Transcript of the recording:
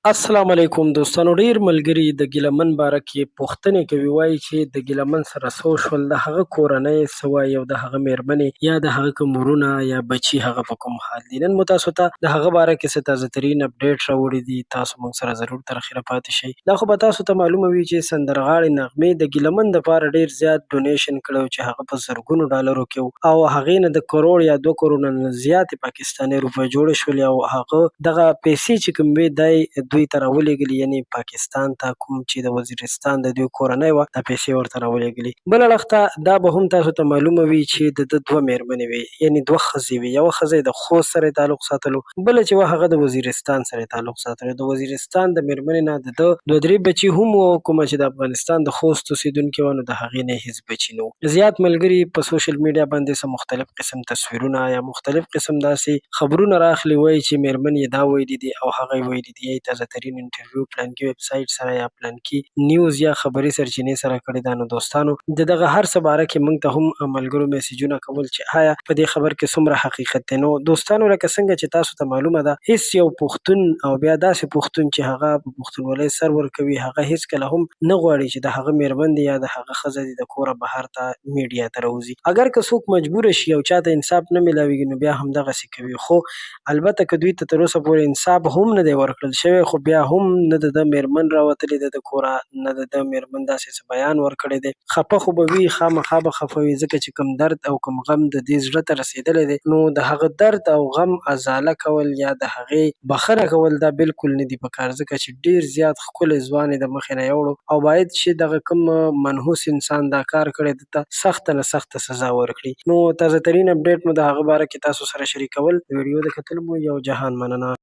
السلام علیکم دوستانو. ډیر ملګري د ګیلمن باره کې پوښتنې کوي، وایي چې د ګیلمن سره څه وشول، د هغه کورنۍ څه وایي او د هغه میرمنې یا د هغه کوم ورونه یا بچي هغه په کوم حال دي. نن مو تاسو ته د هغه باره کې څه تازه ترین اپډیټ راوړي دي، تاسو موږ سره ضرور تر اخره پاتې شئ. دا خو به تاسو ته معلومه وي چې سندرغاړې نغمې د ګیلمن دپاره ډیر زیات ډونیشن کړی و چې هغه په زرګونو ډالرو کې و، او هغې نه د کروړ یا 2 کروړ نه زیاتې پاکستاني روپۍ جوړې شولې، او هغه دغه پیسې چې کوم وې دی دوی ته راولېږلي، یعنې پاکستان ته کوم چې د وزیرستان د دوی کورنۍ وه دا پیسې ورته راولېږلي. بله اړخ دا به هم تاسو ته معلومه وي چې د ده 2 مېرمنې وې، یعنې 2 ښځې وې. یوه ښځه یې د خوست سره یې تعلق ساتلو، بله چې وه هغه د وزیرستان سره یې تعلق ساتلو. د وزیرستان د مېرمنې نه د ده 2-3 بچي هم وو، کومه چې د افغانستان د خوست اوسېدونکې وه نو د هغې نه یې هېڅ بچي نه وو. زیات ملګري په سوشل میډیا باندې څه مختلف قسم تصویرونه یا مختلف قسم داسې خبرونه رااخلي، وایي چې مېرمن یې دا ویلي دي او هغه یې ویلي دي، یا یې تازه ترین انټرویو پلانکي ویب سایټ سره یا پلانکي نیوز یا خبري سرچینې سره کړې ده. نو دوستانو د دغه هر څه باره کې موږ ته هم ملګرو میسیجونه کول چې آیا په دې خبر کې څومره حقیقت دی. نو دوستانو لکه څنګه چې تاسو ته معلومه ده، هیڅ یو پښتون او بیا داسې پښتون چې هغه په پښتونولۍ سر ورکوي، هغه هیڅکله هم نه غواړي چې د هغه مېرمن دی یا د هغه ښځه دي د کوره بهر ته میډیا ته راوځي. اگر که څوک مجبوره شي او چاته انصاف نه میلاویږي نو بیا همدغسې کوي، خو البته که دوی ته تر اوسه پورې انصاف هم نه دی ورکړل شوی، خو بیا هم نه د ده مېرمن راوتلې ده د کوره، نه د ده مېرمن داسې څه بیان ورکړی دی. خفه خو به وي، خامخا به خفه وي، ځکه چې کوم درد او کوم غم د دې زړه ته رسېدلی دی، نو د هغه درد او غم ازاله کول یا د هغې بخښنه کول دا بالکل نه دي پکار، ځکه چې ډېر زیات ښکلی ځوان یې د مخې نه یوړو او باید چې دغه کوم منحوس انسان دا کار کړی ده ته سخته نه سخته سزا ورکړي. نو تازه ترین اپډیټ مو د هغه باره کې تاسو سره شریکول، د ویډیو د کتلو مو یو جهان مننه.